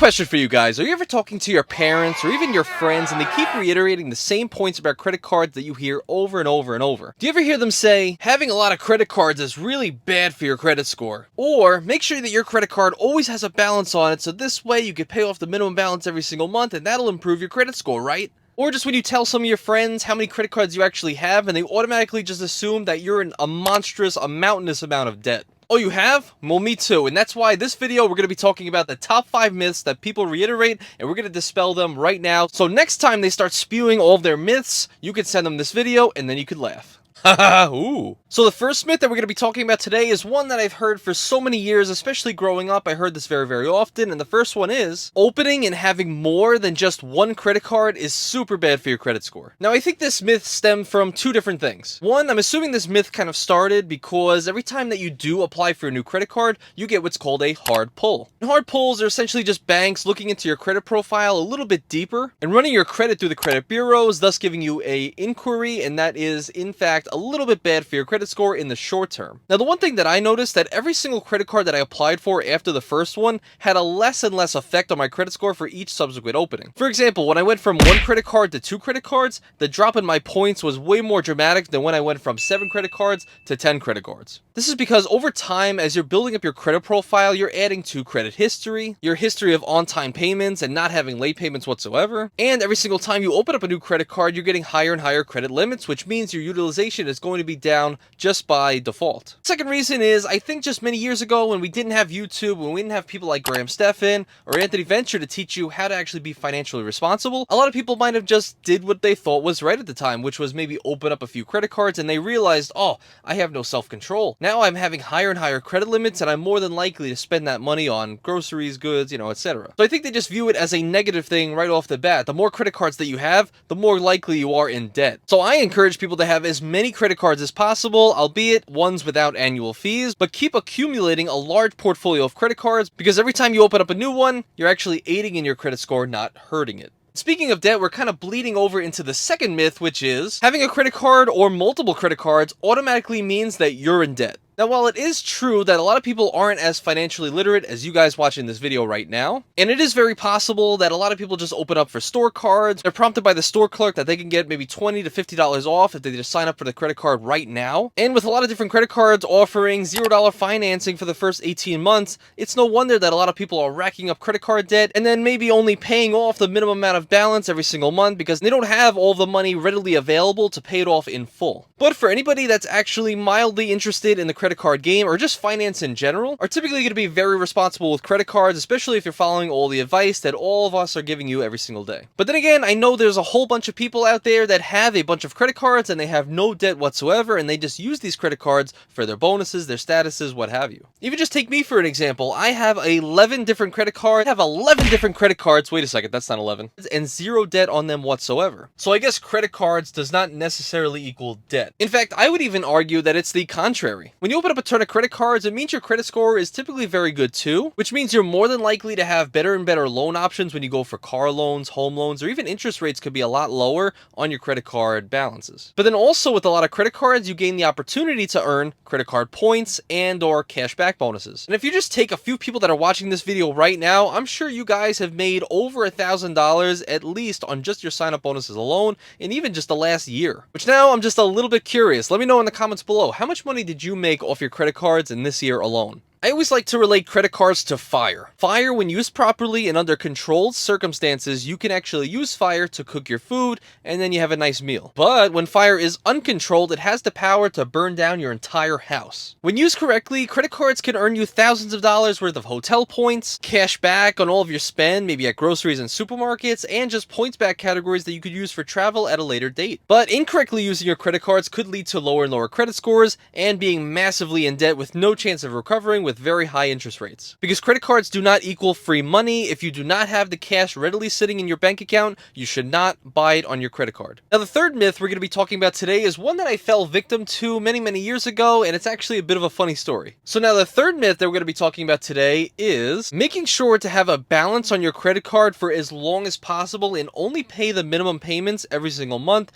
question for you guys. Are you ever talking to your parents or even your friends and they keep reiterating the same points about credit cards that you hear over and over and over? Do you ever hear them say, having a lot of credit cards is really bad for your credit score? Or, make sure that your credit card always has a balance on it so this way you can pay off the minimum balance every single month and that'll improve your credit score, right? Or just when you tell some of your friends how many credit cards you actually have and they automatically just assume that you're in a mountainous amount of debt. Oh, you have? Well, me too, and that's why this video we're going to be talking about the top 5 myths that people reiterate, and we're going to dispel them right now. So next time they start spewing all of their myths, you can send them this video, and then you could laugh. Ooh. So the first myth that we're going to be talking about today is one that I've heard for so many years, especially growing up. I heard this very, very often, and the first one is, opening and having more than just one credit card is super bad for your credit score. Now, I think this myth stemmed from two different things. One, I'm assuming this myth kind of started because every time that you do apply for a new credit card, you get what's called a hard pull. And hard pulls are essentially just banks looking into your credit profile a little bit deeper and running your credit through the credit bureaus, thus giving you a inquiry, and that is, in fact, a little bit bad for your credit score in the short term. Now, the one thing that I noticed that every single credit card that I applied for after the first one had a less and less effect on my credit score for each subsequent opening. For example, when I went from 1 credit card to 2 credit cards, the drop in my points was way more dramatic than when I went from 7 credit cards to 10 credit cards. This is because over time, as you're building up your credit profile, you're adding to credit history, your history of on-time payments and not having late payments whatsoever, and every single time you open up a new credit card, you're getting higher and higher credit limits, which means your utilization is going to be down just by default. Second reason is, I think just many years ago when we didn't have YouTube, when we didn't have people like Graham Stephan or Anthony Venture to teach you how to actually be financially responsible, a lot of people might have just did what they thought was right at the time, which was maybe open up a few credit cards, and they realized, oh, I have no self-control. Now I'm having higher and higher credit limits and I'm more than likely to spend that money on groceries, goods, etc. So I think they just view it as a negative thing right off the bat. The more credit cards that you have, the more likely you are in debt. So I encourage people to have as many credit cards as possible, albeit ones without annual fees, but keep accumulating a large portfolio of credit cards because every time you open up a new one, you're actually aiding in your credit score, not hurting it. Speaking of debt, we're kind of bleeding over into the second myth, which is having a credit card or multiple credit cards automatically means that you're in debt. Now, while it is true that a lot of people aren't as financially literate as you guys watching this video right now, and it is very possible that a lot of people just open up for store cards, they're prompted by the store clerk that they can get maybe $20 to $50 off if they just sign up for the credit card right now, and with a lot of different credit cards offering $0 financing for the first 18 months, it's no wonder that a lot of people are racking up credit card debt and then maybe only paying off the minimum amount of balance every single month because they don't have all the money readily available to pay it off in full. But for anybody that's actually mildly interested in the credit card game or just finance in general, are typically going to be very responsible with credit cards, especially if you're following all the advice that all of us are giving you every single day. But then again, I know there's a whole bunch of people out there that have a bunch of credit cards and they have no debt whatsoever and they just use these credit cards for their bonuses, their statuses, what have you. Even just take me for an example. I have 11 different credit cards. Wait a second, that's not 11. And 0 debt on them whatsoever. So I guess credit cards does not necessarily equal debt. In fact, I would even argue that it's the contrary. When you open up a ton of credit cards, it means your credit score is typically very good too, which means you're more than likely to have better and better loan options when you go for car loans, home loans, or even interest rates could be a lot lower on your credit card balances. But then also with a lot of credit cards, you gain the opportunity to earn credit card points and or cashback bonuses. And if you just take a few people that are watching this video right now, I'm sure you guys have made over $1,000 at least on just your sign-up bonuses alone in even just the last year. Which now I'm just a little bit curious. Let me know in the comments below, how much money did you make off your credit cards in this year alone? I always like to relate credit cards to fire. Fire, when used properly and under controlled circumstances, you can actually use fire to cook your food and then you have a nice meal. But when fire is uncontrolled, it has the power to burn down your entire house. When used correctly, credit cards can earn you thousands of dollars worth of hotel points, cash back on all of your spend, maybe at groceries and supermarkets, and just points back categories that you could use for travel at a later date. But incorrectly using your credit cards could lead to lower and lower credit scores and being massively in debt with no chance of recovering with very high interest rates. Because credit cards do not equal free money. If you do not have the cash readily sitting in your bank account, you should not buy it on your credit card. Now, the third myth we're going to be talking about today is one that I fell victim to many years ago, and it's actually a bit of a funny story. So now the third myth that we're going to be talking about today is making sure to have a balance on your credit card for as long as possible and only pay the minimum payments every single month,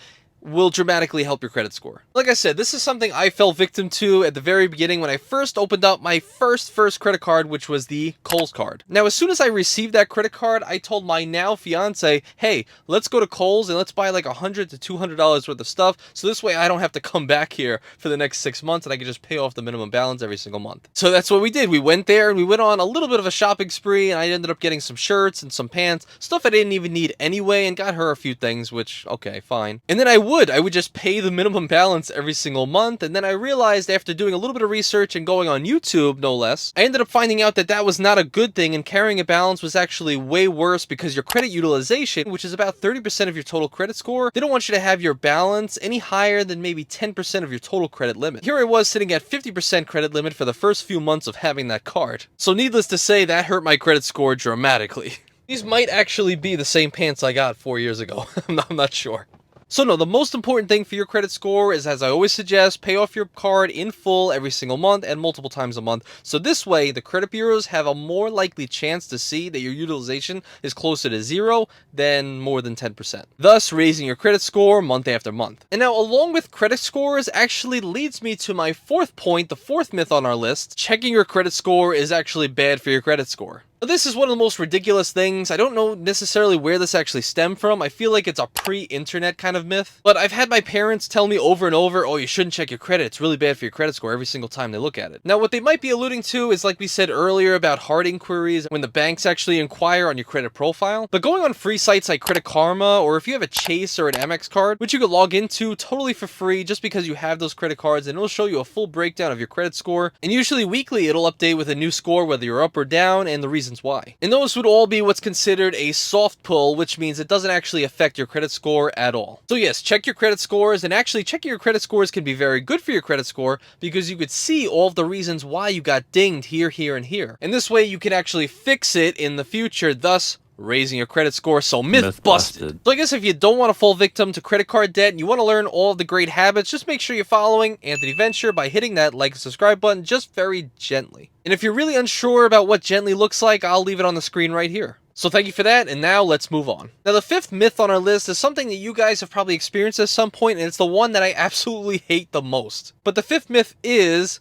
will dramatically help your credit score. Like I said, this is something I fell victim to at the very beginning when I first opened up my first credit card, which was the Kohl's card. Now, as soon as I received that credit card, I told my now fiance, hey, let's go to Kohl's and let's buy like $100 to $200 worth of stuff, so this way I don't have to come back here for the next 6 months and I can just pay off the minimum balance every single month. So that's what we did. We went there and we went on a little bit of a shopping spree, and I ended up getting some shirts and some pants, stuff I didn't even need anyway, and got her a few things, which, okay, fine. And then I would just pay the minimum balance every single month, and then I realized after doing a little bit of research and going on YouTube, no less, I ended up finding out that that was not a good thing, and carrying a balance was actually way worse because your credit utilization, which is about 30% of your total credit score, they don't want you to have your balance any higher than maybe 10% of your total credit limit. Here I was sitting at 50% credit limit for the first few months of having that card. So needless to say, that hurt my credit score dramatically. These might actually be the same pants I got 4 years ago. I'm not sure. So no, the most important thing for your credit score is, as I always suggest, pay off your card in full every single month and multiple times a month. So this way, the credit bureaus have a more likely chance to see that your utilization is closer to 0 than more than 10%. Thus, raising your credit score month after month. And now, along with credit scores, actually leads me to my fourth point, the fourth myth on our list. Checking your credit score is actually bad for your credit score. Now, this is one of the most ridiculous things. I don't know necessarily where this actually stemmed from. I feel like it's a pre-internet kind of myth. But I've had my parents tell me over and over, oh, you shouldn't check your credit. It's really bad for your credit score every single time they look at it. Now, what they might be alluding to is, like we said earlier, about hard inquiries when the banks actually inquire on your credit profile. But going on free sites like Credit Karma, or if you have a Chase or an Amex card, which you could log into totally for free just because you have those credit cards, and it'll show you a full breakdown of your credit score. And usually weekly, it'll update with a new score, whether you're up or down, and the reasons why. And those would all be what's considered a soft pull, which means it doesn't actually affect your credit score at all. So yes, check your credit scores, and actually checking your credit scores can be very good for your credit score because you could see all of the reasons why you got dinged here, here, and here. And this way you can actually fix it in the future, thus raising your credit score. So myth busted. So I guess if you don't want to fall victim to credit card debt and you want to learn all of the great habits, just make sure you're following Anthony Venture by hitting that like and subscribe button just very gently. And if you're really unsure about what gently looks like, I'll leave it on the screen right here. So thank you for that, and now let's move on. Now, the fifth myth on our list is something that you guys have probably experienced at some point, and it's the one that I absolutely hate the most. But the fifth myth is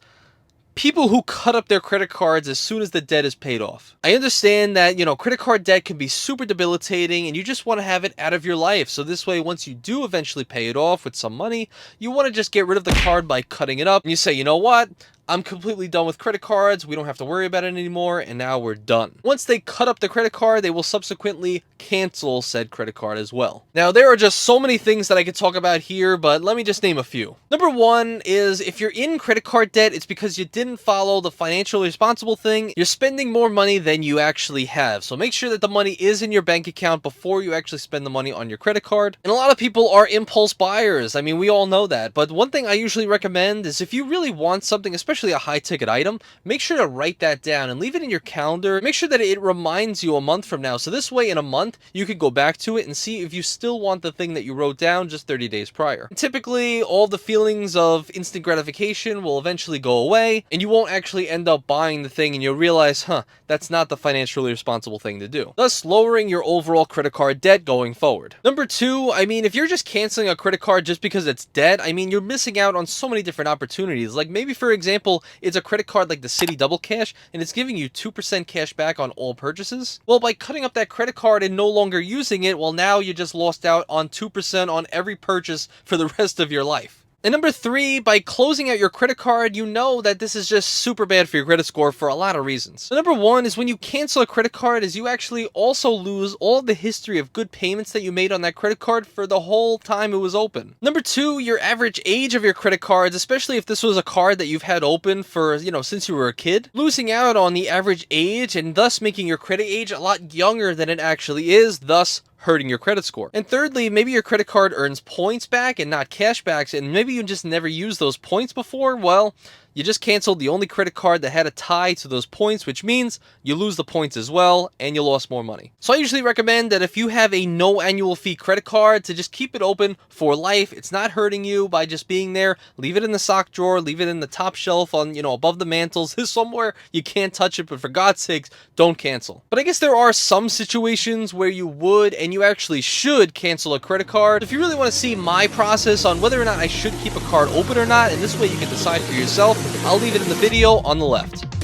people who cut up their credit cards as soon as the debt is paid off. I understand that, credit card debt can be super debilitating and you just want to have it out of your life. So this way, once you do eventually pay it off with some money, you want to just get rid of the card by cutting it up. And you say, you know what? I'm completely done with credit cards, we don't have to worry about it anymore, and now we're done. Once they cut up the credit card, they will subsequently cancel said credit card as well. Now, there are just so many things that I could talk about here, but let me just name a few. Number one is, if you're in credit card debt, it's because you didn't follow the financially responsible thing. You're spending more money than you actually have. So make sure that the money is in your bank account before you actually spend the money on your credit card. And a lot of people are impulse buyers. I mean, we all know that. But one thing I usually recommend is if you really want something, especially a high-ticket item, make sure to write that down and leave it in your calendar. Make sure that it reminds you a month from now. So this way, in a month, you could go back to it and see if you still want the thing that you wrote down just 30 days prior. And typically, all the feelings of instant gratification will eventually go away, and you won't actually end up buying the thing, and you'll realize, that's not the financially responsible thing to do. Thus, lowering your overall credit card debt going forward. Number two, if you're just canceling a credit card just because it's debt, you're missing out on so many different opportunities. Like maybe, for example, it's a credit card like the CITI Double Cash, and it's giving you 2% cash back on all purchases. Well, by cutting up that credit card and no longer using it, well, now you just lost out on 2% on every purchase for the rest of your life. And number three, by closing out your credit card, you know that this is just super bad for your credit score for a lot of reasons. So number one is when you cancel a credit card is you actually also lose all the history of good payments that you made on that credit card for the whole time it was open. Number two, your average age of your credit cards, especially if this was a card that you've had open for, since you were a kid, losing out on the average age and thus making your credit age a lot younger than it actually is, thus hurting your credit score. And thirdly, maybe your credit card earns points back and not cash backs, and maybe you just never used those points before. Well, You just canceled the only credit card that had a tie to those points, which means you lose the points as well, and you lost more money. So I usually recommend that if you have a no annual fee credit card, to just keep it open for life. It's not hurting you by just being there. Leave it in the sock drawer, leave it in the top shelf on, above the mantles, somewhere you can't touch it, but for God's sakes, don't cancel. But I guess there are some situations where you would and you actually should cancel a credit card. If you really want to see my process on whether or not I should keep a card open or not, and this way you can decide for yourself, I'll leave it in the video on the left.